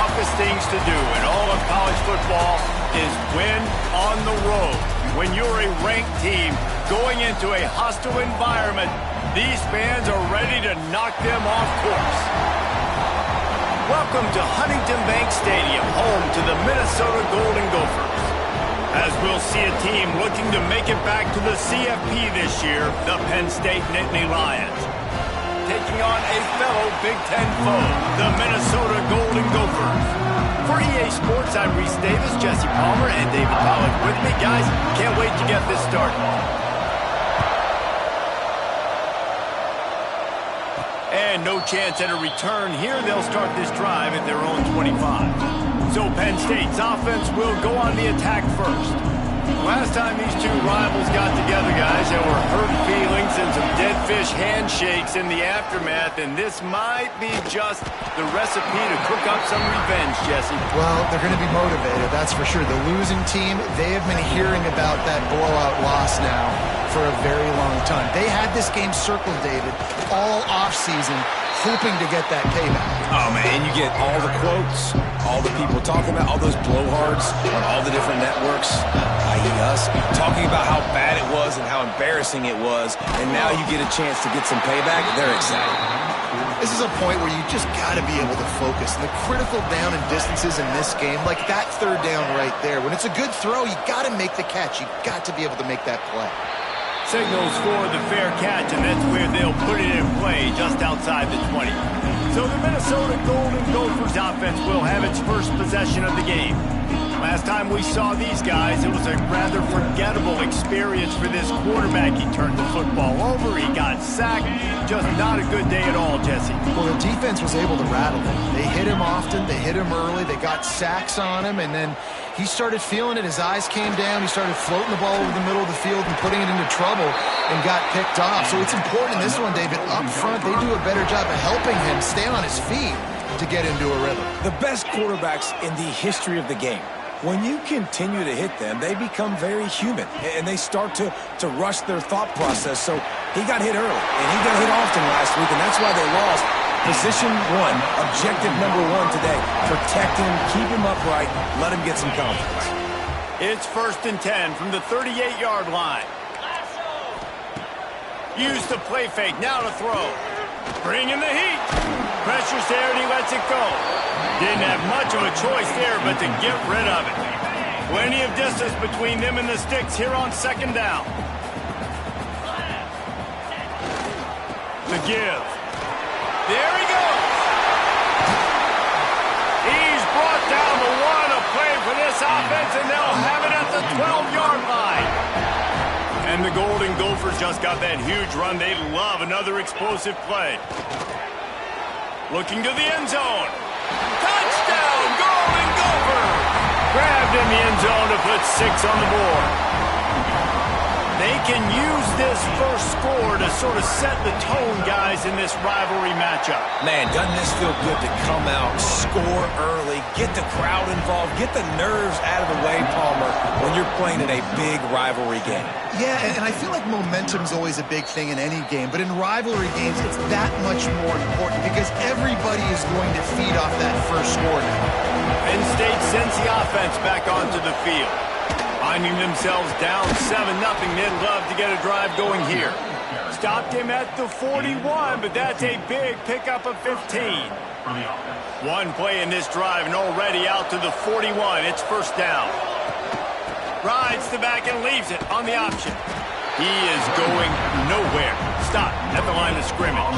toughest things to do in all of college football is win on the road. When you're a ranked team going into a hostile environment, these fans are ready to knock them off course. Welcome to Huntington Bank Stadium, home to the Minnesota Golden Gophers. As we'll see a team looking to make it back to the CFP this year, the Penn State Nittany Lions. Taking on a fellow Big Ten foe, the Minnesota Golden Gophers. For EA Sports, I'm Reese Davis, Jesse Palmer, and David Pollack with me. Guys, can't wait to get this started. And no chance at a return here. They'll start this drive at their own 25. So Penn State's offense will go on the attack first. Last time these two rivals got together, guys, there were hurt feelings and some dead fish handshakes in the aftermath, and this might be just the recipe to cook up some revenge, Jesse. Well, they're going to be motivated, that's for sure. The losing team, they have been hearing about that blowout loss now for a very long time. They had this game circled, David, all offseason, hoping to get that payback. Oh, man, you get all the quotes, all the people talking about, all those blowhards on all the different networks, i.e. us, talking about how bad it was and how embarrassing it was, and now you get a chance to get some payback. They're excited. This is a point where you just got to be able to focus. And the critical down and distances in this game, like that third down right there, when it's a good throw, you got to make the catch. You got to be able to make that play. Signals for the fair catch, and that's where they'll put it in play, just outside the 20. So the Minnesota Golden Gophers offense will have its first possession of the game. Last time we saw these guys, it was a rather forgettable experience for this quarterback. He turned the football over, he got sacked. Just not a good day at all, Jesse. Well, the defense was able to rattle him. They hit him often, they hit him early, they got sacks on him, and then he started feeling it. His eyes came down. He started floating the ball over the middle of the field and putting it into trouble and got picked off. So it's important in this one, David. Up front, they do a better job of helping him stay on his feet to get into a rhythm. The best quarterbacks in the history of the game, when you continue to hit them, they become very human, and they start to rush their thought process. So he got hit early, and he got hit often last week, and that's why they lost. Position one, objective number one today. Protect him, keep him upright, let him get some confidence. It's 1st and 10 from the 38-yard line. Use the play fake, now to throw. Bring in the heat. Pressure's there, and he lets it go. Didn't have much of a choice there, but to get rid of it. Plenty of distance between them and the sticks here on 2nd down. The give. There he goes. He's brought down the one, a play for this offense, and they'll have it at the 12-yard line. And the Golden Gophers just got that huge run. They love another explosive play. Looking to the end zone. Touchdown, Golden Gophers! Grabbed in the end zone to put 6 on the board. They can use this first score to sort of set the tone, guys, in this rivalry matchup. Man, doesn't this feel good to come out, score early, get the crowd involved, get the nerves out of the way, Palmer, when you're playing in a big rivalry game? Yeah, and I feel like momentum's always a big thing in any game, but in rivalry games, it's that much more important because everybody is going to feed off that first score now. Penn State sends the offense back onto the field. Finding themselves down 7-0, they'd love to get a drive going here. Stopped him at the 41, but that's a big pickup of 15. One play in this drive and already out to the 41. It's 1st down. Rides the back and leaves it on the option. He is going nowhere. Stop at the line of scrimmage.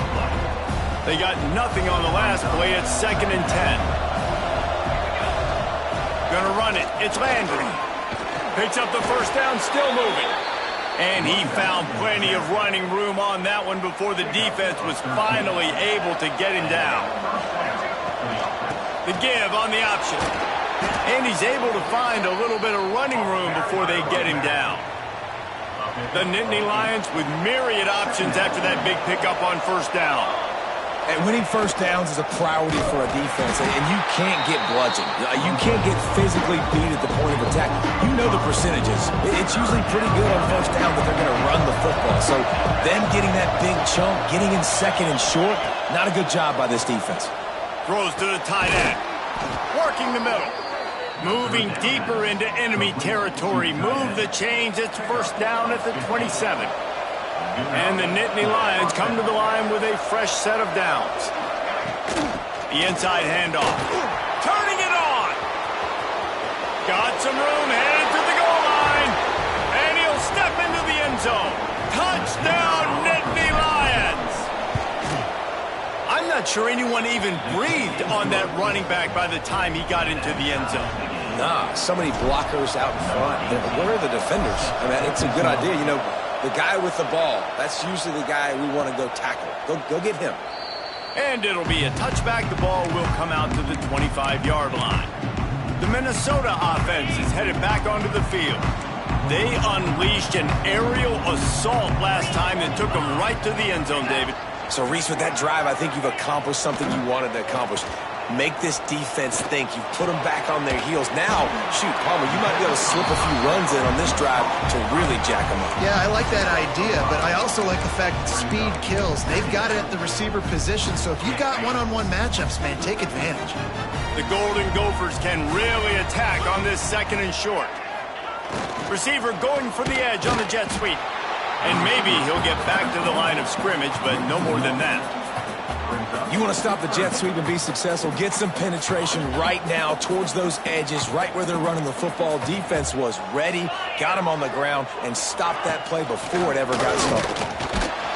They got nothing on the last play. It's 2nd and 10. Gonna run it. It's Landry. Picks up the 1st down, still moving. And he found plenty of running room on that one before the defense was finally able to get him down. The give on the option. And he's able to find a little bit of running room before they get him down. The Nittany Lions with myriad options after that big pickup on 1st down. And winning 1st downs is a priority for a defense, and you can't get bludgeoned. You can't get physically beat at the point of attack. You know the percentages. It's usually pretty good on 1st down that they're going to run the football. So them getting that big chunk, getting in 2nd and short, not a good job by this defense. Throws to the tight end. Working the middle. Moving deeper into enemy territory. Move the chains. It's first down at the 27. And the Nittany Lions come to the line with a fresh set of downs. The inside handoff. Turning it on. Got some room, headed to the goal line. And he'll step into the end zone. Touchdown, Nittany Lions. I'm not sure anyone even breathed on that running back by the time he got into the end zone. Nah, so many blockers out in front. Where are the defenders? I mean, it's a good idea. You know, the guy with the ball, that's usually the guy we want to go tackle. Go get him. And it'll be a touchback. The ball will come out to the 25-yard line. The Minnesota offense is headed back onto the field. They unleashed an aerial assault last time that took them right to the end zone, David. So, Reese, with that drive, I think you've accomplished something you wanted to accomplish. Make this defense think. You put them back on their heels. Now, shoot, Palmer, you might be able to slip a few runs in on this drive to really jack them up. Yeah, I like that idea, but I also like the fact that speed kills. They've got it at the receiver position, so if you've got one-on-one matchups, man, take advantage. The Golden Gophers can really attack on this second and short. Receiver going for the edge on the jet sweep. And maybe he'll get back to the line of scrimmage, but no more than that. You want to stop the jet sweep and be successful, get some penetration right now towards those edges, right where they're running the football. Defense was ready, got him on the ground, and stopped that play before it ever got started.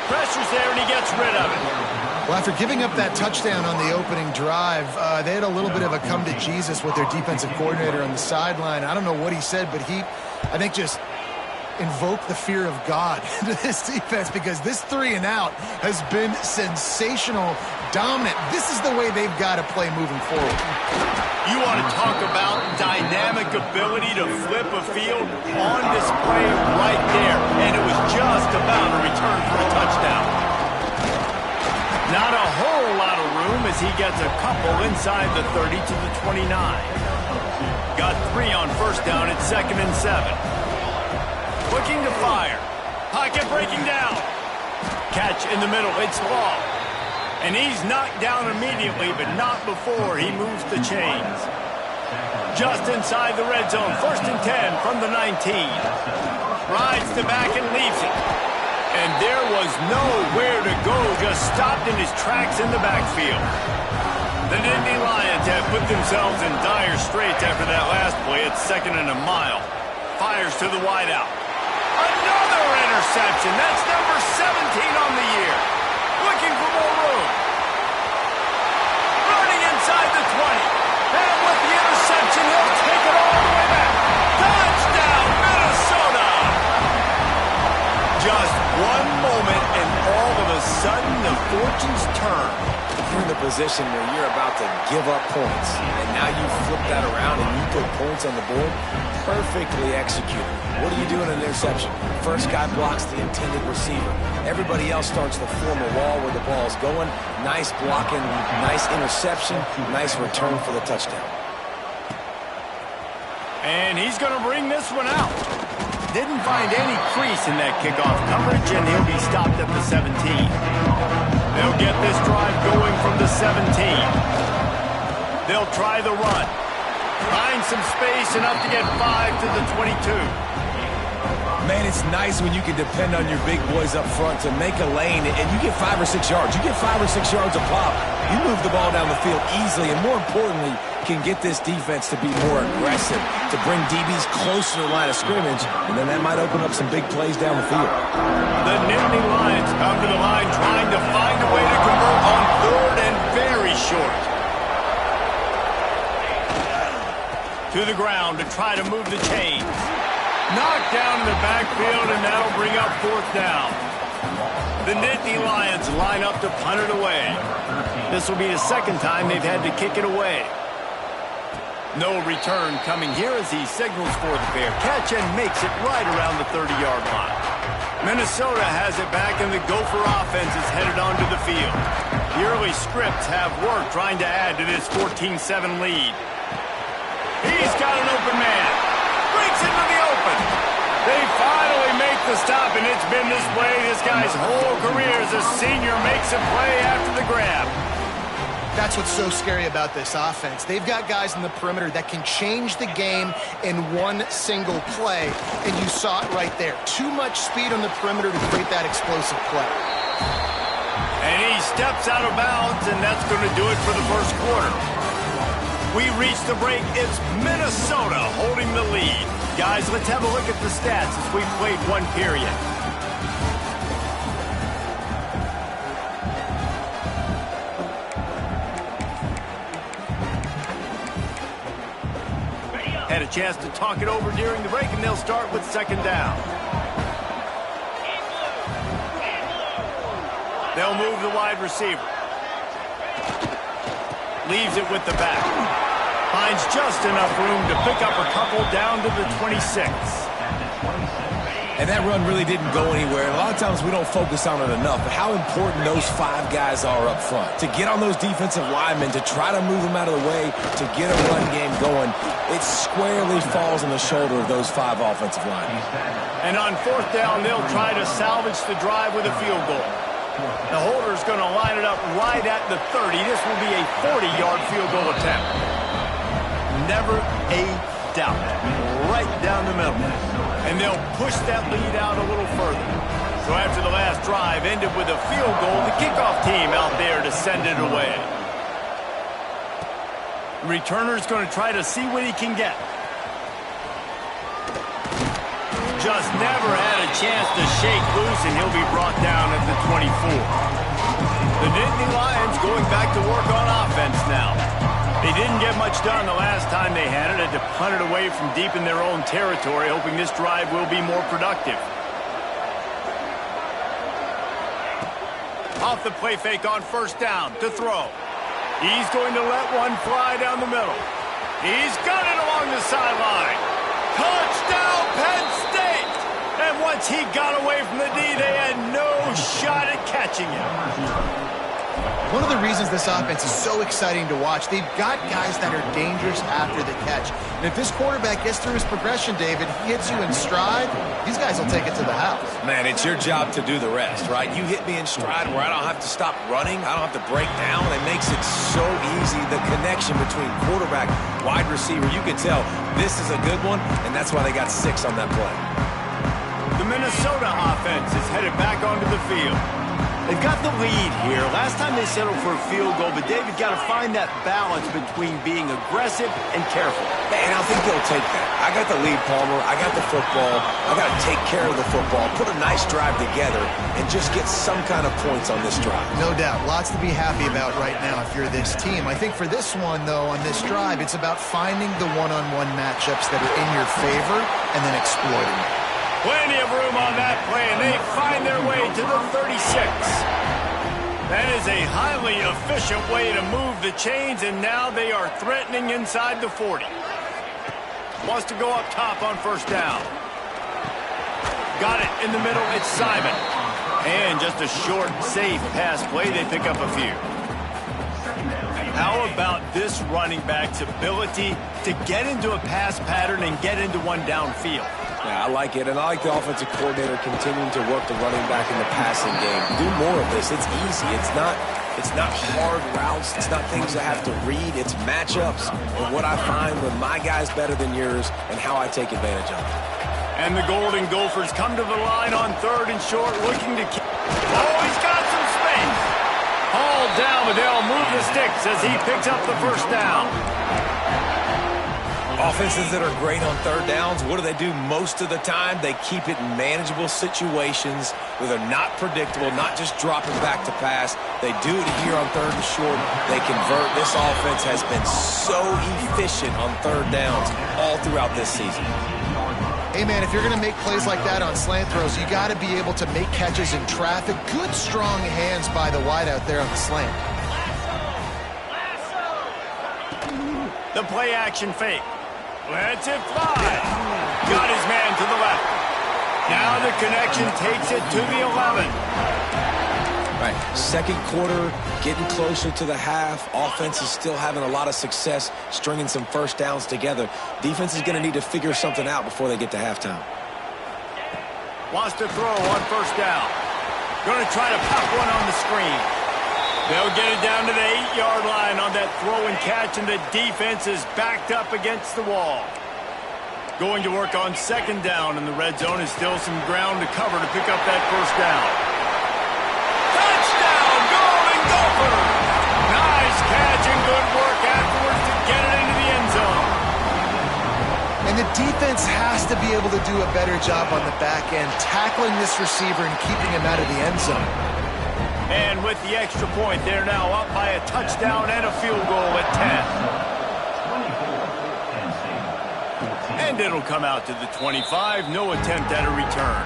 Pressure's there, and he gets rid of it. Well, after giving up that touchdown on the opening drive, they had a little bit of a come-to-Jesus with their defensive coordinator on the sideline. I don't know what he said, but he, I think, just invoked the fear of God into this defense because this 3-and-out has been sensational, dominant. This is the way they've got to play moving forward. You want to talk about dynamic ability to flip a field on display right there, and it was just about a return for a touchdown. Not a whole lot of room as he gets a couple inside the 30 to the 29. Got 3 on first down at 2nd and 7. Looking to fire. Pocket breaking down. Catch in the middle. It's long. And he's knocked down immediately, but not before he moves the chains. Just inside the red zone. 1st and 10 from the 19. Rides the back and leaves it. And there was nowhere to go. Just stopped in his tracks in the backfield. The Nittany Lions have put themselves in dire straits after that last play. It's 2nd and a mile. Fires to the wideout. Another interception. That's number 17 on the year. Looking for more room. Running inside the 20. And with the interception, he'll take it all the way back. Touchdown, Minnesota! Just one moment, and all of a sudden, the fortunes turn. You're in the position where you're about to give up points, and now you flip that around and you put points on the board. Perfectly executed. What do you do in an interception? First guy blocks the intended receiver. Everybody else starts to form a wall where the ball's going. Nice blocking, nice interception, nice return for the touchdown. And he's going to bring this one out. Didn't find any crease in that kickoff coverage, and he'll be stopped at the 17. They'll get this drive going from the 17. They'll try the run. Find some space, enough to get 5 to the 22. Man, it's nice when you can depend on your big boys up front to make a lane, and you get 5 or 6 yards. You get 5 or 6 yards a pop. You move the ball down the field easily, and more importantly, can get this defense to be more aggressive, to bring DBs closer to the line of scrimmage, and then that might open up some big plays down the field. The Nittany Lions come to the line trying to find a way to convert on 3rd and very short. To the ground to try to move the chains. Knocked down in the backfield, and that'll bring up 4th down. The Nittany Lions line up to punt it away. This will be the 2nd time they've had to kick it away. No return coming here as he signals for the fair catch and makes it right around the 30-yard line. Minnesota has it back, and the Gopher offense is headed onto the field. The early scripts have worked trying to add to this 14-7 lead. He's got an open man. Breaks into the open. They finally make the stop, and it's been this way this guy's whole career as a senior makes a play after the grab. That's what's so scary about this offense. They've got guys in the perimeter that can change the game in one single play, and you saw it right there. Too much speed on the perimeter to create that explosive play. And he steps out of bounds, and that's going to do it for the first quarter. We reach the break. It's Minnesota holding the lead. Guys, let's have a look at the stats as we've played one period. Had a chance to talk it over during the break, and they'll start with second down. They'll move the wide receiver. Leaves it with the back. Finds just enough room to pick up a couple down to the 26. And that run really didn't go anywhere. And a lot of times we don't focus on it enough, but how important those 5 guys are up front. To get on those defensive linemen, to try to move them out of the way, to get a run game going, it squarely falls on the shoulder of those 5 offensive linemen. And on fourth down, they'll try to salvage the drive with a field goal. The holder's going to line it up right at the 30. This will be a 40-yard field goal attempt. Never a doubt. Right down the middle. And they'll push that lead out a little further. So after the last drive ended with a field goal, the kickoff team out there to send it away. The returner's going to try to see what he can get. Just never had a chance to shake loose, and he'll be brought down at the 24. The Nittany Lions going back to work on offense now. They didn't get much done the last time they had it. Had to punt it away from deep in their own territory, hoping this drive will be more productive. Off the play fake on first down to throw. He's going to let one fly down the middle. He's got it along the sideline. Touchdown, Penn State! And once he got away from the D, they had no shot at catching him. One of the reasons this offense is so exciting to watch, they've got guys that are dangerous after the catch. And if this quarterback gets through his progression, David, he hits you in stride, these guys will take it to the house. Man, it's your job to do the rest, right? You hit me in stride where I don't have to stop running. I don't have to break down. It makes it so easy. The connection between quarterback, wide receiver, you can tell this is a good one, and that's why they got 6 on that play. The Minnesota offense is headed back onto the field. They've got the lead here. Last time they settled for a field goal, but David got to find that balance between being aggressive and careful. And I think they'll take that. I got the lead, Palmer. I got the football. I got to take care of the football, put a nice drive together, and just get some kind of points on this drive. No doubt. Lots to be happy about right now if you're this team. I think for this one, though, on this drive, it's about finding the one-on-one matchups that are in your favor and then exploiting it. Plenty of room on that play, and they find their way to the 36. That is a highly efficient way to move the chains, and now they are threatening inside the 40. Wants to go up top on first down. Got it in the middle. It's Simon. And just a short, safe pass play. They pick up a few. How about this running back's ability to get into a pass pattern and get into one downfield? Yeah, I like it, and I like the offensive coordinator continuing to work the running back in the passing game. Do more of this. It's easy. It's not hard routes. It's not things I have to read. It's matchups and what I find when my guy's better than yours and how I take advantage of it. And the Golden Gophers come to the line on 3rd and short, looking to keep. Oh, he's got some space. Hauled down, but they'll move the sticks as he picks up the first down. Offenses that are great on 3rd downs, what do they do most of the time? They keep it in manageable situations where they're not predictable, not just dropping back to pass. They do it here on 3rd and short. They convert. This offense has been so efficient on 3rd downs all throughout this season. Hey, man, if you're going to make plays like that on slant throws, you got to be able to make catches in traffic. Good, strong hands by the wideout there on the slant. The play action fake. Lets it fly. Got his man to the left. Now the connection takes it to the 11. Right, second quarter, getting closer to the half. Offense is still having a lot of success stringing some first downs together. Defense is going to need to figure something out before they get to halftime. Wants to throw on first down. Going to try to pop one on the screen. They'll get it down to the 8-yard line on that throw and catch, and the defense is backed up against the wall. Going to work on second down, and the red zone is still some ground to cover to pick up that first down. Touchdown, Golden Gophers! Nice catch and good work afterwards to get it into the end zone. And the defense has to be able to do a better job on the back end, tackling this receiver and keeping him out of the end zone. And with the extra point, they're now up by a touchdown and a field goal at 10. And it'll come out to the 25. No attempt at a return.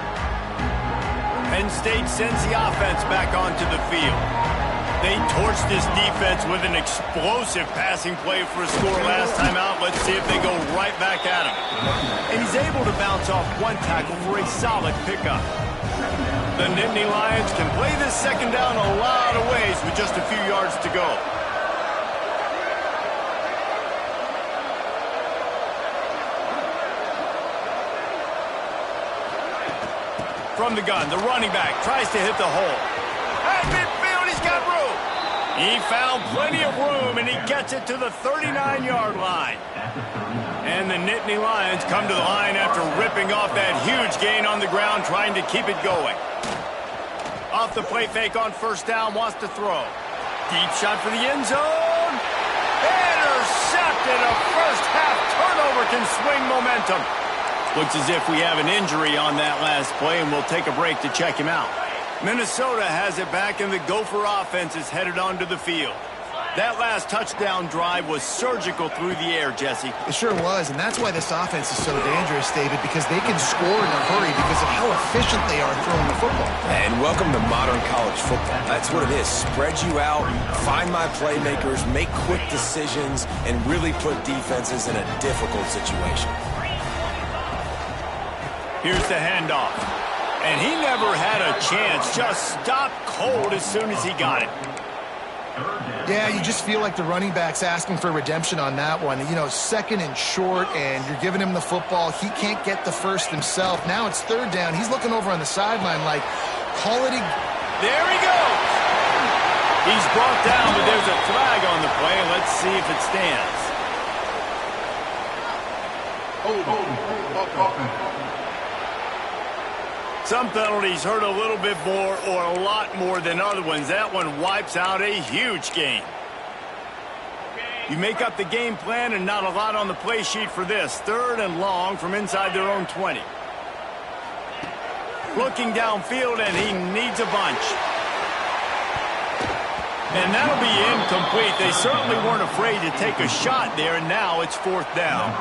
Penn State sends the offense back onto the field. They torched this defense with an explosive passing play for a score last time out. Let's see if they go right back at him. And he's able to bounce off one tackle for a solid pickup. The Nittany Lions can play this second down a lot of ways with just a few yards to go. From the gun, the running back tries to hit the hole. At midfield, he's got room. He found plenty of room, and he gets it to the 39-yard line. And the Nittany Lions come to the line after ripping off that huge gain on the ground, trying to keep it going. Off the play fake on first down, wants to throw. Deep shot for the end zone. Intercepted. A first half turnover can swing momentum. Looks as if we have an injury on that last play, and we'll take a break to check him out. Minnesota has it back, and the Gopher offense is headed onto the field. That last touchdown drive was surgical through the air, Jesse. It sure was, and that's why this offense is so dangerous, David, because they can score in a hurry because of how efficient they are throwing the football. And welcome to modern college football. That's what it is. Spread you out, find my playmakers, make quick decisions, and really put defenses in a difficult situation. Here's the handoff. And he never had a chance. Just stopped cold as soon as he got it. Yeah, you just feel like the running back's asking for redemption on that one. You know, second and short, and you're giving him the football. He can't get the first himself. Now it's third down. He's looking over on the sideline like, call it a... There he goes. He's brought down, but there's a flag on the play. Let's see if it stands. Some penalties hurt a little bit more or a lot more than other ones. That one wipes out a huge game. You make up the game plan and not a lot on the play sheet for this. Third and long from inside their own 20. Looking downfield, and he needs a bunch. And that'll be incomplete. They certainly weren't afraid to take a shot there, and now it's fourth down.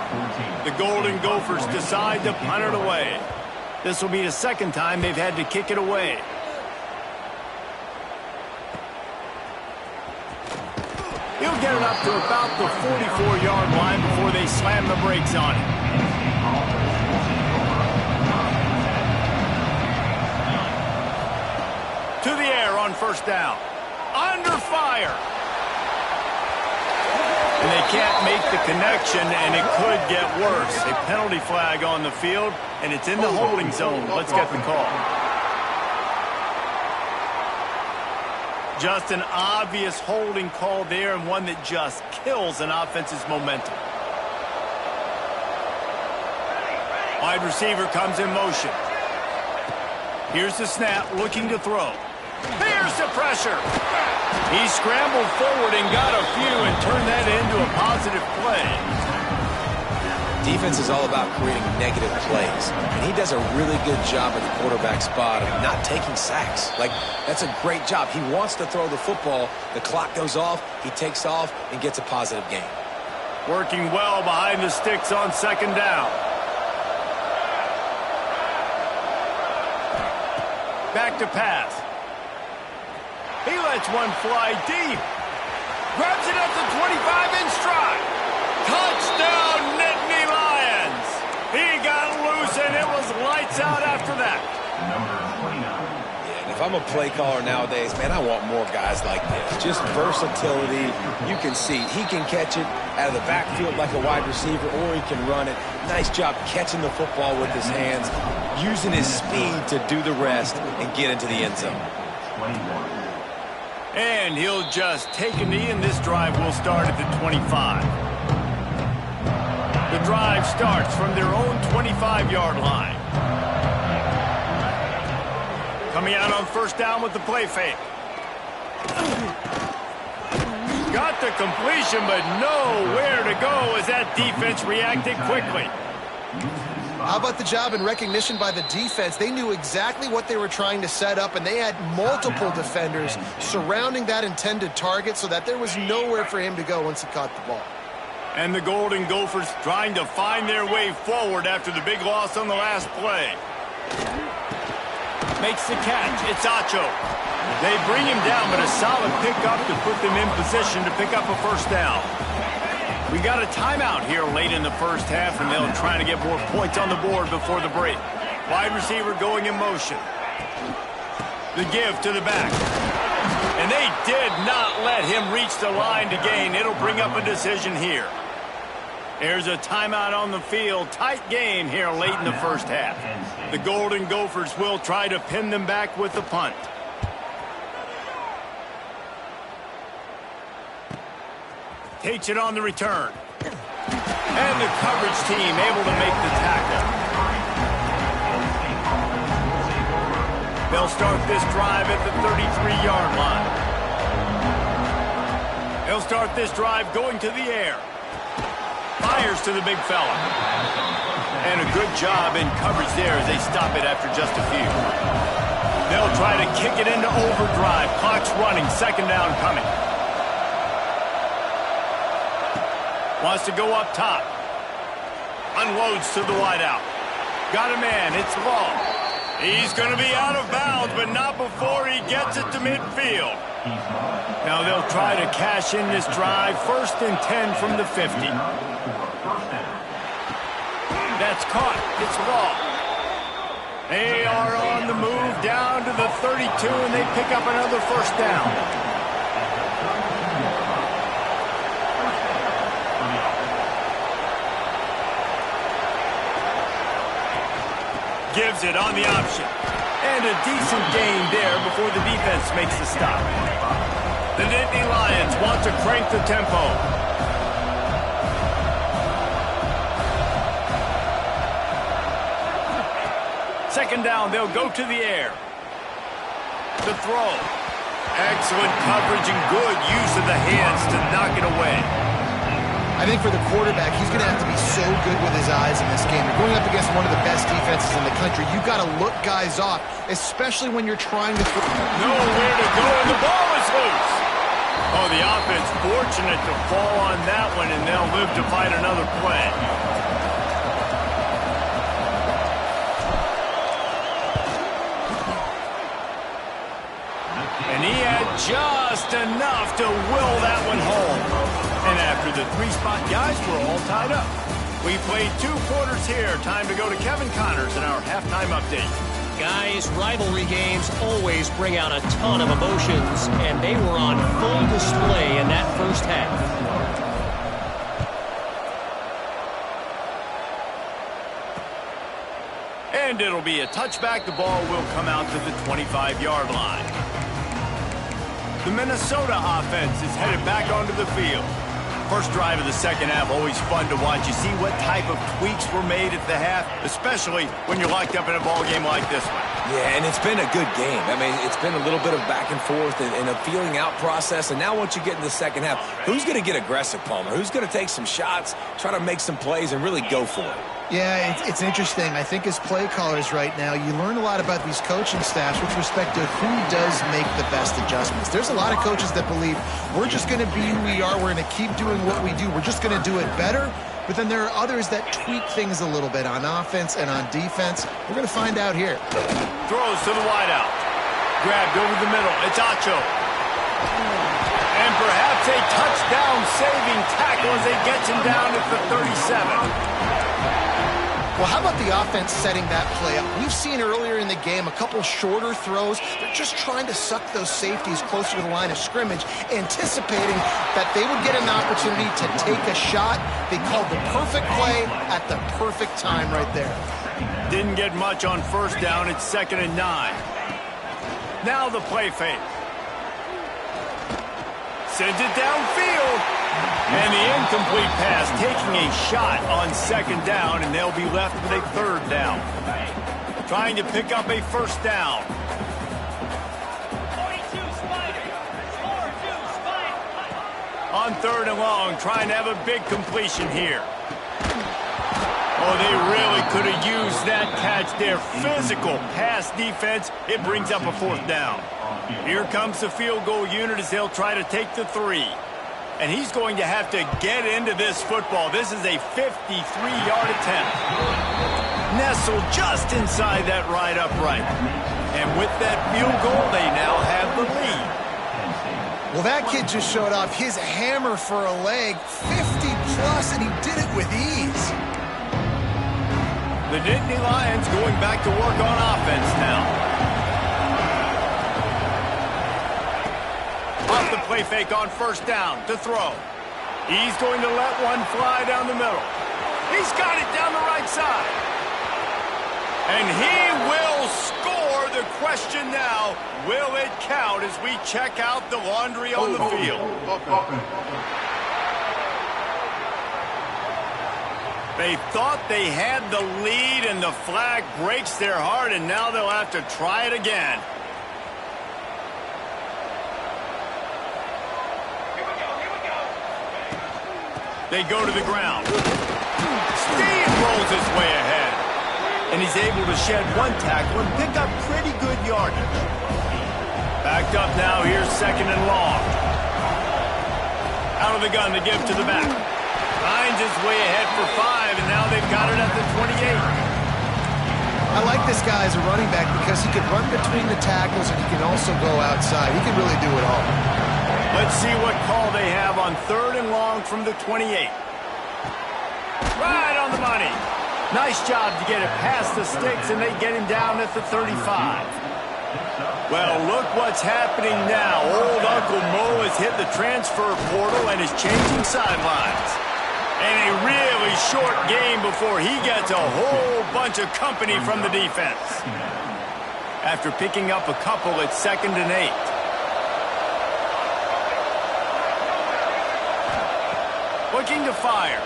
The Golden Gophers decide to punt it away. This will be the second time they've had to kick it away. He'll get it up to about the 44-yard line before they slam the brakes on it. To the air on first down. Under fire. And they can't make the connection, and it could get worse. A penalty flag on the field, and it's in the holding zone. Let's get the call. Just an obvious holding call there, and one that just kills an offense's momentum. Wide receiver comes in motion. Here's the snap, looking to throw. Here's the pressure. He scrambled forward and got a few and turned that into a positive play. Defense is all about creating negative plays, and he does a really good job at the quarterback spot of not taking sacks. Like, that's a great job. He wants to throw the football. The clock goes off, he takes off, and gets a positive gain. Working well behind the sticks on second down. Back to pass. He lets one fly deep. Grabs it at the 25 in stride. Touchdown, Nittany Lions. He got loose, and it was lights out after that. Yeah, and if I'm a play caller nowadays, man, I want more guys like this. Just versatility. You can see he can catch it out of the backfield like a wide receiver, or he can run it. Nice job catching the football with his hands, using his speed to do the rest and get into the end zone. And he'll just take a knee, and this drive will start at the 25. The drive starts from their own 25-yard line. Coming out on first down with the play fake. Got the completion, but nowhere to go as that defense reacted quickly. How about the job and recognition by the defense? They knew exactly what they were trying to set up, and they had multiple defenders surrounding that intended target so that there was nowhere for him to go once he caught the ball. And the Golden Gophers trying to find their way forward after the big loss on the last play. Makes the catch. It's Acho. They bring him down, but a solid pickup to put them in position to pick up a first down. We got a timeout here late in the first half, and they'll try to get more points on the board before the break. Wide receiver going in motion. The give to the back. And they did not let him reach the line to gain. It'll bring up a decision here. There's a timeout on the field. Tight game here late in the first half. The Golden Gophers will try to pin them back with the punt. Takes it on the return. And the coverage team able to make the tackle. They'll start this drive at the 33-yard line. They'll start this drive going to the air. Fires to the big fella. And a good job in coverage there as they stop it after just a few. They'll try to kick it into overdrive. Clock's running. Second down coming. Wants to go up top. Unloads to the wideout. Got a man. It's Law. He's going to be out of bounds, but not before he gets it to midfield. Now they'll try to cash in this drive. First and 10 from the 50. That's caught. It's Law. They are on the move down to the 32, and they pick up another first down. Gives it on the option. And a decent gain there before the defense makes the stop. The Nittany Lions want to crank the tempo. Second down, they'll go to the air. The throw. Excellent coverage and good use of the hands to knock it away. I think for the quarterback, he's going to have to be so good with his eyes in this game. You're going up against one of the best defenses in the country. You've got to look guys off, especially when you're trying to throw. Nowhere to go, and the ball is loose. Oh, the offense fortunate to fall on that one, and they'll live to fight another play. And he had just enough to will that one home. And after the three-spot guys, we're all tied up. We played 2 quarters here. Time to go to Kevin Connors in our halftime update. Guys, rivalry games always bring out a ton of emotions, and they were on full display in that first half. And it'll be a touchback. The ball will come out to the 25-yard line. The Minnesota offense is headed back onto the field. First drive of the second half, always fun to watch. You see what type of tweaks were made at the half, especially when you're locked up in a ball game like this one. Yeah, and it's been a good game. I mean, it's been a little bit of back and forth and a feeling out process. And now once you get in the second half, who's going to get aggressive, Palmer? Who's going to take some shots, try to make some plays, and really go for it? Yeah, it's interesting. I think as play callers right now, you learn a lot about these coaching staffs with respect to who does make the best adjustments. There's a lot of coaches that believe we're just going to be who we are. We're going to keep doing what we do. We're just going to do it better. But then there are others that tweak things a little bit on offense and on defense. We're going to find out here. Throws to the wideout. Grabbed over the middle. It's Acho. And perhaps a touchdown-saving tackle as they get him down at the 37. Well, how about the offense setting that play up? We've seen earlier in the game a couple shorter throws. They're just trying to suck those safeties closer to the line of scrimmage, anticipating that they would get an opportunity to take a shot. They called the perfect play at the perfect time right there. Didn't get much on first down. It's 2nd and 9. Now the play fake. Sends it downfield. And the incomplete pass taking a shot on second down, and they'll be left with a third down. Trying to pick up a first down. On third and long, trying to have a big completion here. Oh, they really could have used that catch there. Physical pass defense. It brings up a fourth down. Here comes the field goal unit as they'll try to take the 3. And he's going to have to get into this football. This is a 53-yard attempt. Nestled just inside that right upright. And with that field goal, they now have the lead. Well, that kid just showed off his hammer for a leg, 50-plus, and he did it with ease. The Nittany Lions going back to work on offense now. Off the play fake on first down to throw. He's going to let one fly down the middle. He's got it down the right side. And he will score. The question now, will it count as we check out the laundry on the field? They thought they had the lead, and the flag breaks their heart, and now they'll have to try it again. They go to the ground. Steamrolls his way ahead. And he's able to shed one tackle and pick up pretty good yardage. Backed up now, here's second and long. Out of the gun to give to the back. Finds his way ahead for 5, and now they've got it at the 28. I like this guy as a running back because he can run between the tackles and he can also go outside. He can really do it all. Let's see what call they have on third and long from the 28. Right on the money. Nice job to get it past the sticks, and they get him down at the 35. Well, look what's happening now. Old Uncle Mo has hit the transfer portal and is changing sidelines. And a really short game before he gets a whole bunch of company from the defense. After picking up a couple at 2nd and 8. Looking to fire.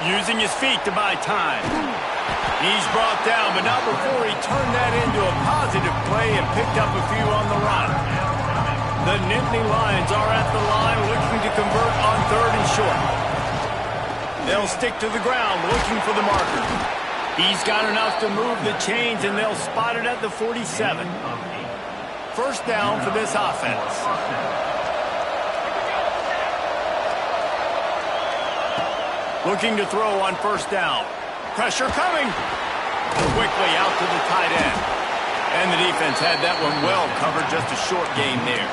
Using his feet to buy time. He's brought down, but not before he turned that into a positive play and picked up a few on the run. The Nittany Lions are at the line looking to convert on third and short. They'll stick to the ground looking for the marker. He's got enough to move the chains, and they'll spot it at the 47. First down for this offense. Looking to throw on first down. Pressure coming. Quickly out to the tight end. And the defense had that one well covered. Just a short gain there.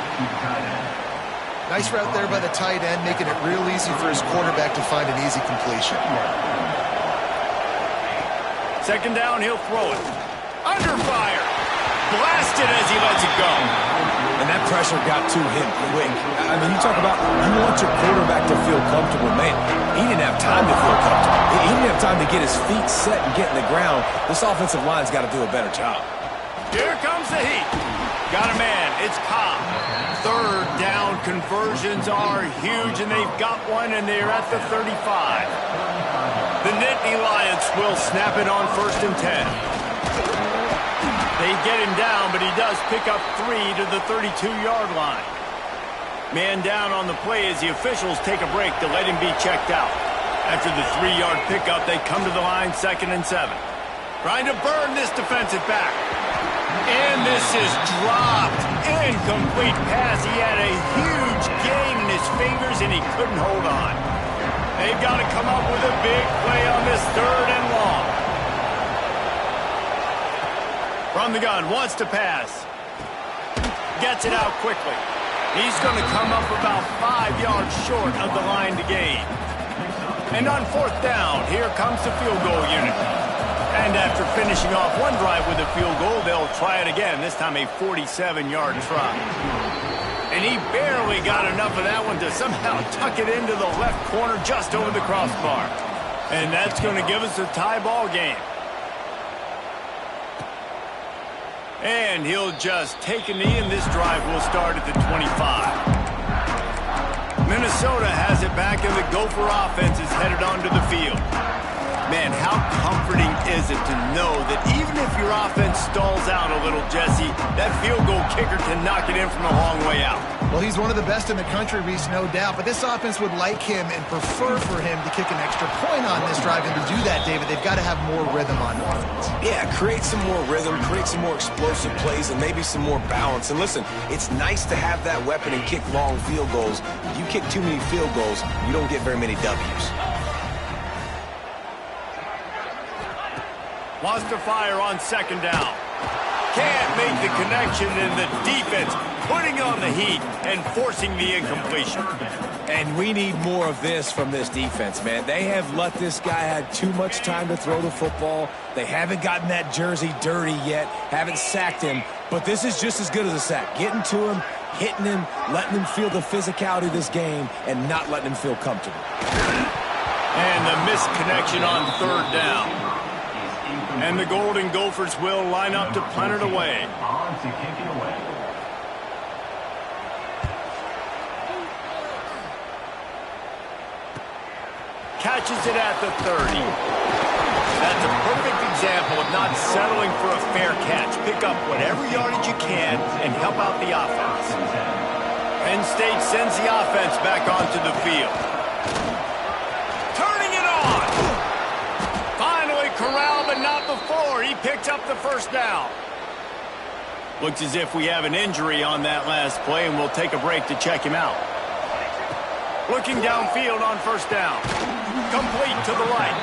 Nice route there by the tight end, making it real easy for his quarterback to find an easy completion. Second down, he'll throw it. Under fire. Blasted as he lets it go. And that pressure got to him quick. I mean, you talk about you want your quarterback to feel comfortable. Man, he didn't have time to feel comfortable. He didn't have time to get his feet set and get in the ground. This offensive line's got to do a better job. Here comes the heat. Got a man. It's Cobb. Third down conversions are huge, and they've got one, and they're at the 35. The Nittany Lions will snap it on 1st and 10. They get him down, but he does pick up 3 to the 32-yard line. Man down on the play as the officials take a break to let him be checked out. After the 3-yard pickup, they come to the line 2nd and 7. Trying to burn this defensive back. And this is dropped. Incomplete pass. He had a huge gain in his fingers, and he couldn't hold on. They've got to come up with a big play on this third and long. From the gun, wants to pass. Gets it out quickly. He's going to come up about 5 yards short of the line to gain. And on 4th down, here comes the field goal unit. And after finishing off one drive with a field goal, they'll try it again, this time a 47-yard try. And he barely got enough of that one to somehow tuck it into the left corner just over the crossbar. And that's going to give us a tie ball game. And he'll just take a knee, and this drive will start at the 25. Minnesota has it back, and the Gopher offense is headed onto the field. Man, how comforting is it to know that even if your offense stalls out a little, Jesse, that field goal kicker can knock it in from a long way out. Well, he's one of the best in the country, Reese, no doubt. But this offense would like him and prefer for him to kick an extra point on this drive. And to do that, David, they've got to have more rhythm on offense. Yeah, create some more rhythm, create some more explosive plays, and maybe some more balance. And listen, it's nice to have that weapon and kick long field goals. If you kick too many field goals, you don't get very many W's. Wants to fire on second down. Can't make the connection, and the defense putting on the heat and forcing the incompletion. And we need more of this from this defense, man. They have let this guy have too much time to throw the football. They haven't gotten that jersey dirty yet, haven't sacked him. But this is just as good as a sack. Getting to him, hitting him, letting him feel the physicality of this game, and not letting him feel comfortable. And the missed connection on third down. And the Golden Gophers will line up to punt it away. Catches it at the 30. That's a perfect example of not settling for a fair catch. Pick up whatever yardage you can and help out the offense. Penn State sends the offense back onto the field. Turning it on. Finally corralled, but not before. He picks up the first down. Looks as if we have an injury on that last play, and we'll take a break to check him out. Looking downfield on first down. Complete to the right.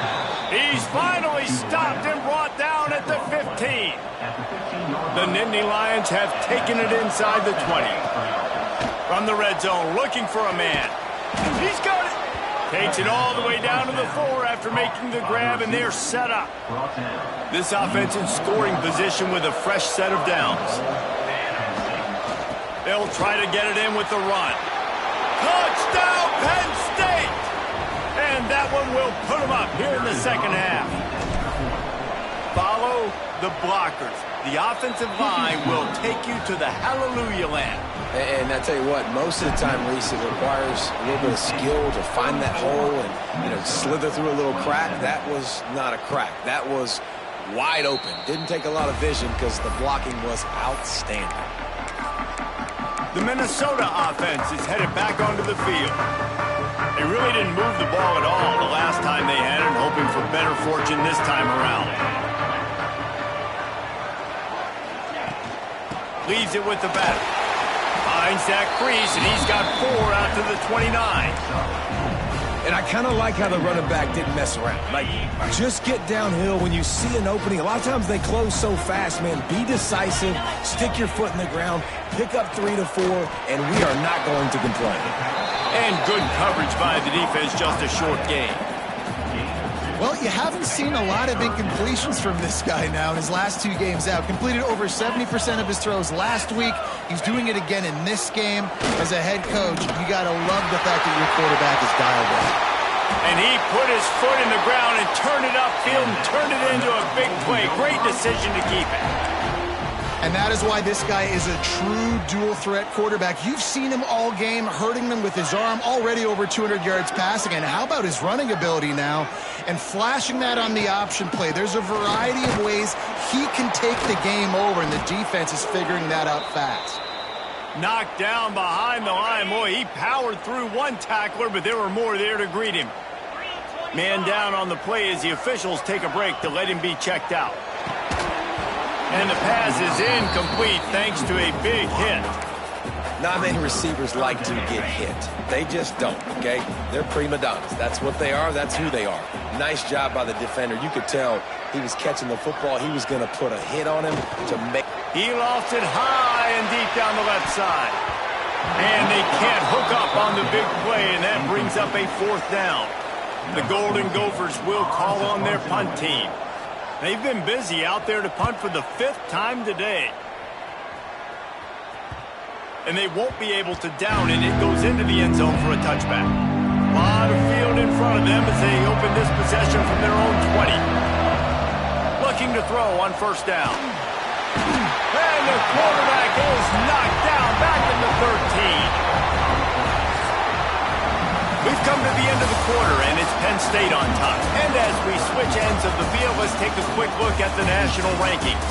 He's finally stopped and brought down at the 15. The Nittany Lions have taken it inside the 20. From the red zone, looking for a man. He's got it. Takes it all the way down to the 4 after making the grab, and they're set up. This offense in scoring position with a fresh set of downs. They'll try to get it in with the run. Touchdown, Penn State! And that one will put them up here in the second half. Follow the blockers. The offensive line will take you to the hallelujah land. And I tell you what, most of the time, Reese, it requires a little bit of skill to find that hole and, slither through a little crack. That was not a crack. That was wide open. Didn't take a lot of vision because the blocking was outstanding. The Minnesota offense is headed back onto the field. They really didn't move the ball at all the last time they had it, hoping for better fortune this time around. Leaves it with the back. Finds that crease, and he's got 4 out to the 29. And I kind of like how the running back didn't mess around. Like, just get downhill when you see an opening. A lot of times they close so fast, man. Be decisive, stick your foot in the ground, pick up 3 to 4, and we are not going to complain. And good coverage by the defense, just a short game. Well, you haven't seen a lot of incompletions from this guy now in his last 2 games out. Completed over 70% of his throws last week. He's doing it again in this game. As a head coach, you got to love the fact that your quarterback is dialed in. And he put his foot in the ground and turned it upfield and turned it into a big play. Great decision to keep it. And that is why this guy is a true dual-threat quarterback. You've seen him all game, hurting them with his arm, already over 200 yards passing. And how about his running ability now? And flashing that on the option play. There's a variety of ways he can take the game over, and the defense is figuring that out fast. Knocked down behind the line. Boy, he powered through one tackler, but there were more there to greet him. Man down on the play as the officials take a break to let him be checked out. And the pass is incomplete thanks to a big hit. Not many receivers like to get hit. They just don't, okay? They're prima donnas. That's what they are. That's who they are. Nice job by the defender. You could tell he was catching the football. He was going to put a hit on him to make. He lost it high and deep down the left side. And they can't hook up on the big play, and that brings up a 4th down. The Golden Gophers will call on their punt team. They've been busy out there to punt for the 5th time today. And they won't be able to down it. It goes into the end zone for a touchback. A lot of field in front of them as they open this possession from their own 20. Looking to throw on first down. And the quarterback is knocked down back in the 13. quarter, and it's Penn State on top. And as we switch ends of the field, let's take a quick look at the national rankings.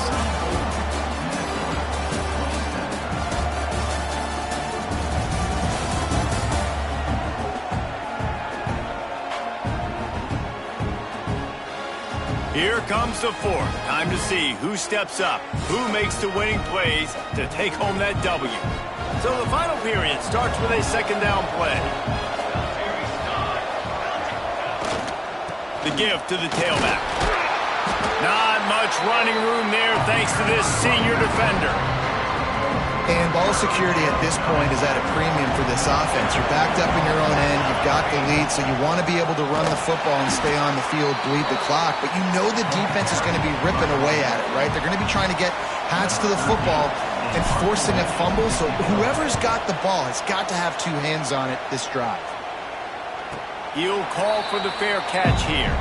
Here comes the fourth. Time to see who steps up, who makes the winning plays to take home that W. So the final period starts with a second down play. The give to the tailback. Not much running room there thanks to this senior defender. And ball security at this point is at a premium for this offense. You're backed up in your own end. You've got the lead, so you want to be able to run the football and stay on the field, bleed the clock. But you know the defense is going to be ripping away at it, right? They're going to be trying to get hats to the football and forcing a fumble. So whoever's got the ball has got to have two hands on it this drive. He'll call for the fair catch here.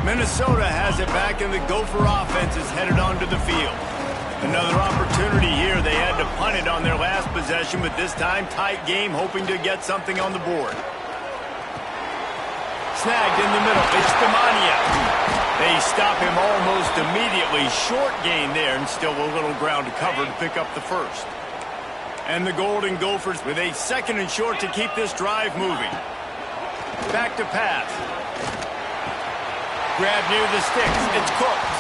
Minnesota has it back, and the Gopher offense is headed onto the field. Another opportunity here. They had to punt it on their last possession, but this time tight game, hoping to get something on the board. Snagged in the middle. It's Demania. They stop him almost immediately. Short gain there, and still a little ground to cover to pick up the first. And the Golden Gophers with a second and short to keep this drive moving. Back to pass. Grab near the sticks. It's Cooks.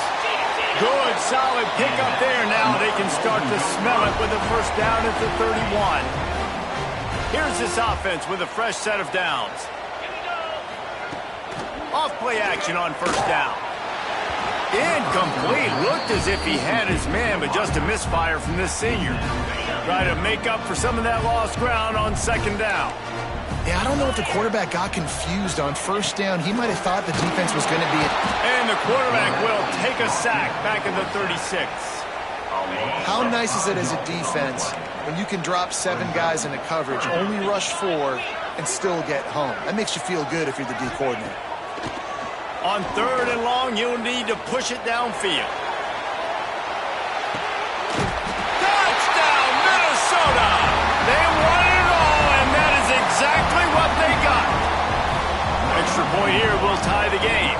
Good, solid pickup there. Now they can start to smell it with a first down at the 31. Here's this offense with a fresh set of downs. Off-play action on first down. Incomplete. Looked as if he had his man, but just a misfire from this senior. Try to make up for some of that lost ground on second down. Yeah, I don't know if the quarterback got confused on first down. He might have thought the defense was going to be... And the quarterback will take a sack back in the 36. How nice is it as a defense when you can drop 7 guys into coverage, only rush 4, and still get home? That makes you feel good if you're the D coordinator. On third and long, you'll need to push it downfield. Touchdown, Minnesota! They won it all, and that is exactly what they got. Extra point here will tie the game.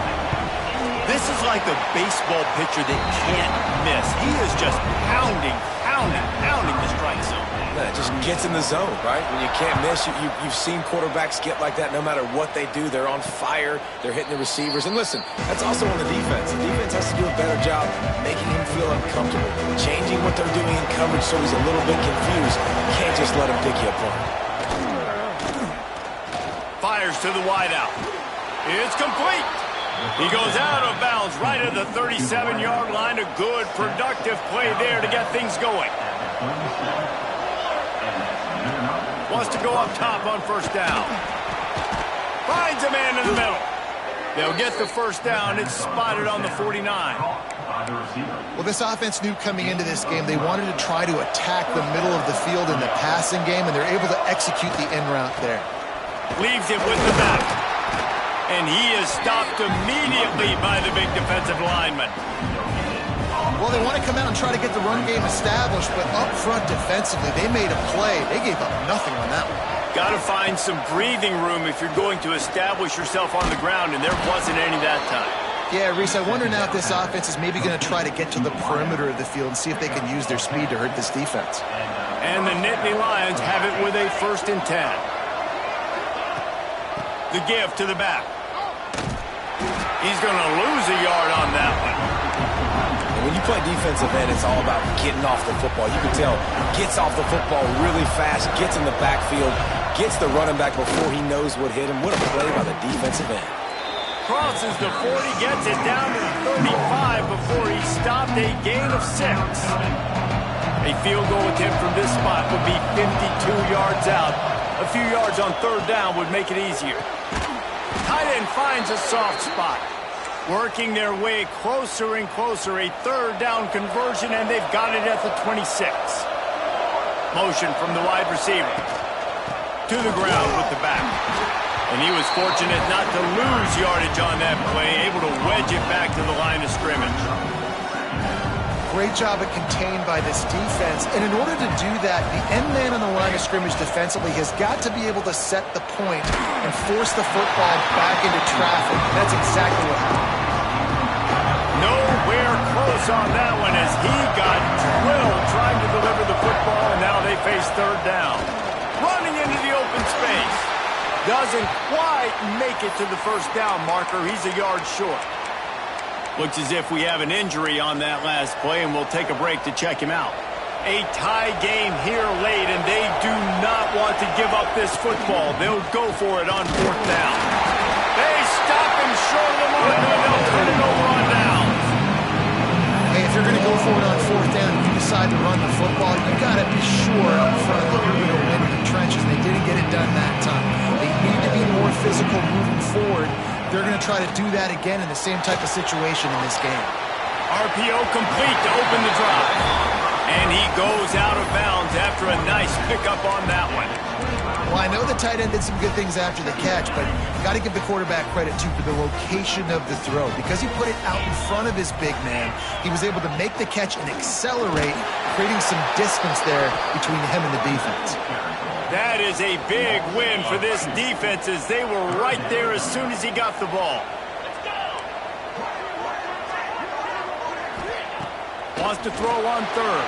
This is like a baseball pitcher that can't miss. He is just pounding the strike zone. It just gets in the zone, right? When you can't miss, you've seen quarterbacks get like that no matter what they do. They're on fire. They're hitting the receivers. And listen, that's also on the defense. The defense has to do a better job making him feel uncomfortable, changing what they're doing in coverage so he's a little bit confused. You can't just let him pick you apart. Fires to the wideout. It's complete. He goes out of bounds right at the 37-yard line. A good, productive play there to get things going. Wants to go up top on first down. Finds a man in the middle. They'll get the first down. It's spotted on the 49. Well, this offense knew coming into this game they wanted to try to attack the middle of the field in the passing game, and they're able to execute the in route there. Leaves it with the back. And he is stopped immediately by the big defensive lineman. Well, they want to come out and try to get the run game established, but up front defensively, they made a play. They gave up nothing on that one. Got to find some breathing room if you're going to establish yourself on the ground, and there wasn't any that time. Yeah, Reese, I wonder now if this offense is maybe going to try to get to the perimeter of the field and see if they can use their speed to hurt this defense. And the Nittany Lions have it with a 1st and 10. The give to the back. He's going to lose a yard on that one. And when you play defensive end, it's all about getting off the football. You can tell, gets off the football really fast, gets in the backfield, gets the running back before he knows what hit him. What a play by the defensive end. Crosses the 40, gets it down to the 35 before he stopped, a gain of 6. A field goal attempt from this spot would be 52 yards out. A few yards on third down would make it easier. Tight end finds a soft spot. Working their way closer and closer. A third down conversion, and they've got it at the 26. Motion from the wide receiver. To the ground with the back. And he was fortunate not to lose yardage on that play, able to wedge it back to the line of scrimmage. great job of contained by this defense. And in order to do that, the end man on the line of scrimmage defensively has got to be able to set the point and force the football back into traffic. And that's exactly what happened. Nowhere close on that one as he got drilled trying to deliver the football, and now they face third down. Running into the open space. Doesn't quite make it to the first down marker. He's a yard short. Looks as if we have an injury on that last play, and we'll take a break to check him out. A tie game here late, and they do not want to give up this football. They'll go for it on fourth down. They stop him short of the mark, and they'll turn it over on downs. Hey, if you're going to go for it on fourth down, if you decide to run the football, you got to be sure up front that you're going to win in the trenches, and they didn't get it done that time. They need to be more physical moving forward. They're going to try to do that again in the same type of situation in this game. RPO complete to open the drive. And he goes out of bounds after a nice pickup on that one. Well, I know the tight end did some good things after the catch, but you got to give the quarterback credit, too, for the location of the throw. Because he put it out in front of his big man, he was able to make the catch and accelerate, creating some distance there between him and the defense. That is a big win for this defense as they were right there as soon as he got the ball. Wants to throw on third.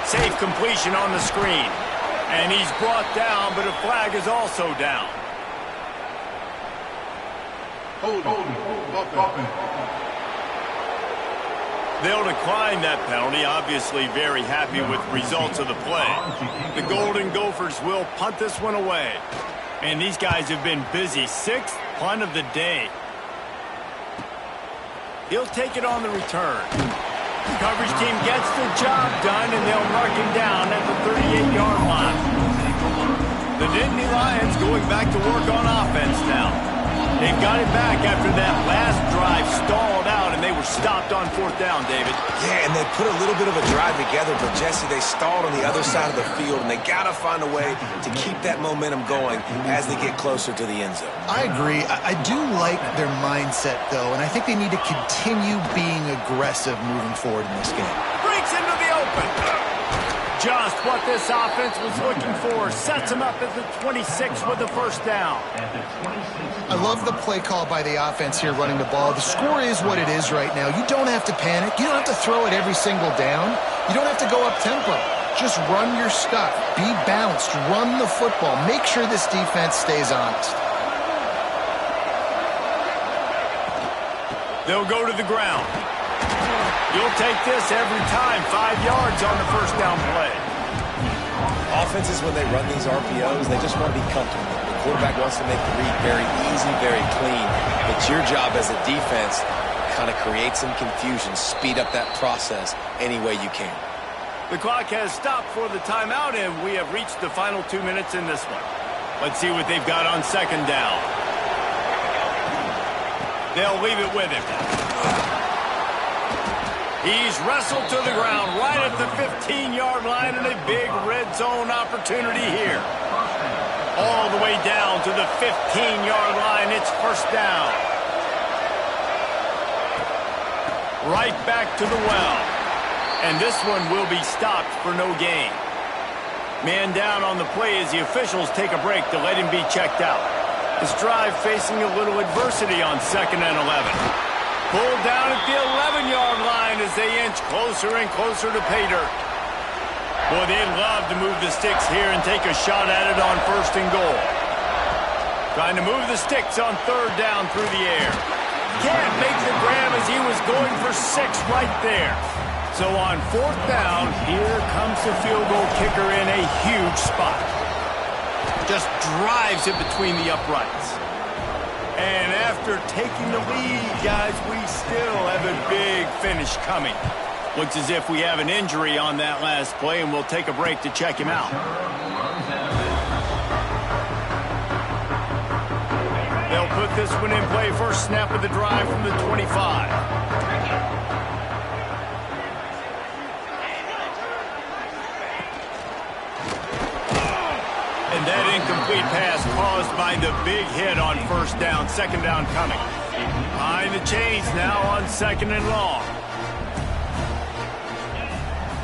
Safe completion on the screen. And he's brought down, but a flag is also down. They'll decline that penalty, obviously very happy with results of the play. The Golden Gophers will punt this one away. And these guys have been busy. Sixth punt of the day. He'll take it on the return. The coverage team gets the job done, and they'll mark him down at the 38-yard line. The Nittany Lions going back to work on offense now. They've got it back after that last drive stalled out, and they were stopped on fourth down, David. Yeah, and they put a little bit of a drive together, but, Jesse, they stalled on the other side of the field, and they got to find a way to keep that momentum going as they get closer to the end zone. I agree. I do like their mindset, though, and I think they need to continue being aggressive moving forward in this game. Breaks into the open. Just what this offense was looking for. Sets him up at the 26 with the first down. I love the play call by the offense here running the ball. The score is what it is right now. You don't have to panic. You don't have to throw it every single down. You don't have to go up tempo. Just run your stuff. Be balanced. Run the football. Make sure this defense stays honest. They'll go to the ground. You'll take this every time. 5 yards on the first down play. Offenses, when they run these RPOs, they just want to be comfortable. The quarterback wants to make the read very easy, very clean. It's your job as a defense to kind of create some confusion, speed up that process any way you can. The clock has stopped for the timeout, and we have reached the final 2 minutes in this one. Let's see what they've got on second down. They'll leave it with him. He's wrestled to the ground right at the 15-yard line, and a big red zone opportunity here. All the way down to the 15-yard line. It's first down. Right back to the well. And this one will be stopped for no gain. Man down on the play as the officials take a break to let him be checked out. This drive facing a little adversity on 2nd and 11. Pulled down at the 11-yard line as they inch closer and closer to pay dirt. Boy, they'd love to move the sticks here and take a shot at it on 1st and goal. Trying to move the sticks on 3rd down through the air. Can't make the grab as he was going for 6 right there. So on 4th down, here comes the field goal kicker in a huge spot. Just drives it between the uprights. And after taking the lead, guys, we still have a big finish coming. Looks as if we have an injury on that last play, and we'll take a break to check him out. They'll put this one in play. First snap of the drive from the 25. And that incomplete pass caused by the big hit on 1st down. 2nd down coming. Behind the chains now on 2nd and long.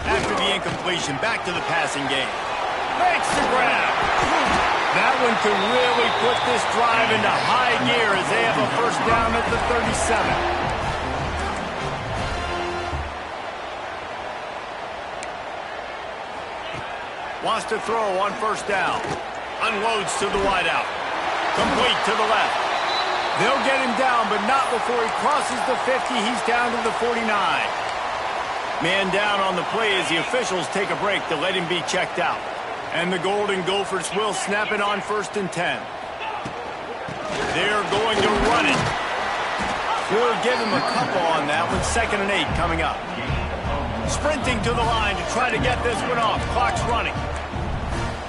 After the incompletion, back to the passing game. Makes the grab. That one could really put this drive into high gear as they have a first down at the 37. Wants to throw on first down. Unloads to the wideout. Complete to the left. They'll get him down, but not before he crosses the 50. He's down to the 49. Man down on the play as the officials take a break to let him be checked out. And the Golden Gophers will snap it on 1st and 10. They're going to run it. We'll give him a couple on that one. 2nd and 8 coming up. Sprinting to the line to try to get this one off. Clock's running.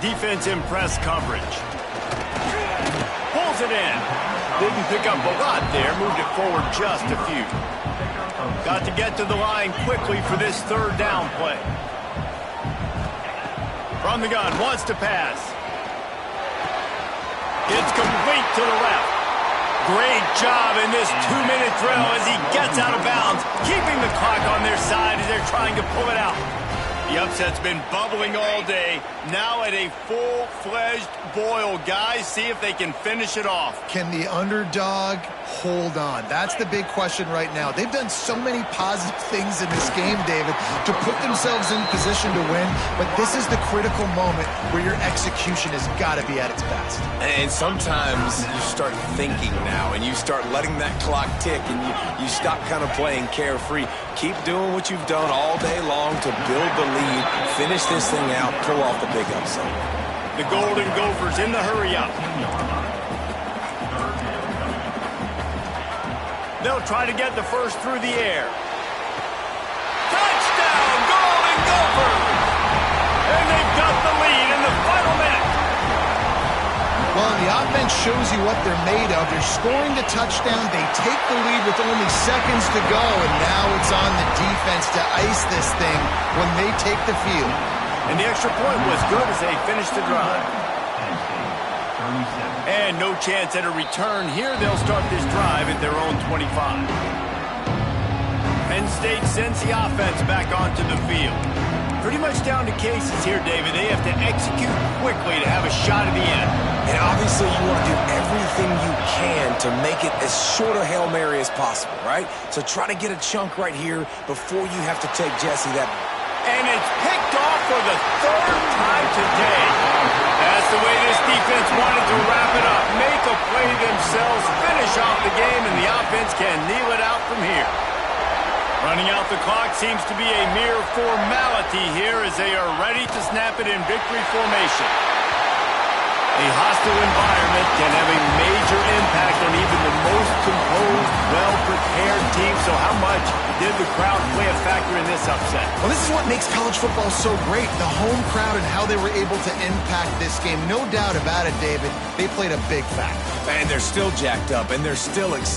Defense in press coverage. Pulls it in. Didn't pick up a lot there. Moved it forward just a few. Got to get to the line quickly for this 3rd down play. From the gun, wants to pass. It's complete to the left. Great job in this 2-minute drill as he gets out of bounds, keeping the clock on their side as they're trying to pull it out. The upset's been bubbling all day. Now at a full-fledged boil. Guys, see if they can finish it off. Can the underdog hold on? That's the big question right now. They've done so many positive things in this game, David, to put themselves in position to win, but this is the critical moment where your execution has got to be at its best. And sometimes you start thinking now, and you start letting that clock tick, and you stop kind of playing carefree. Keep doing what you've done all day long to build the lead, finish this thing out, pull off the big upset. The Golden Gophers in the hurry-up. They'll try to get the first through the air. Touchdown, Golden Gophers! And they've got the lead in the final minute. Well, the offense shows you what they're made of. They're scoring the touchdown. They take the lead with only seconds to go, and now it's on the defense to ice this thing when they take the field. And the extra point was good as they finished the drive. And no chance at a return here. They'll start this drive at their own 25. Penn State sends the offense back onto the field. Pretty much down to cases here, David. They have to execute quickly to have a shot at the end. And obviously you want to do everything you can to make it as short a Hail Mary as possible, right? So try to get a chunk right here before you have to take Jesse that. And it's picked off for the 3rd time today. That's the way this defense wanted to wrap it up. Make a play themselves, finish off the game, and the offense can kneel it out from here. Running out the clock seems to be a mere formality here as they are ready to snap it in victory formation. A hostile environment can have a major impact on even the most composed, well-prepared team. So how much did the crowd play a factor in this upset? Well, this is what makes college football so great, the home crowd and how they were able to impact this game. No doubt about it, David. They played a big factor. And they're still jacked up, and they're still excited.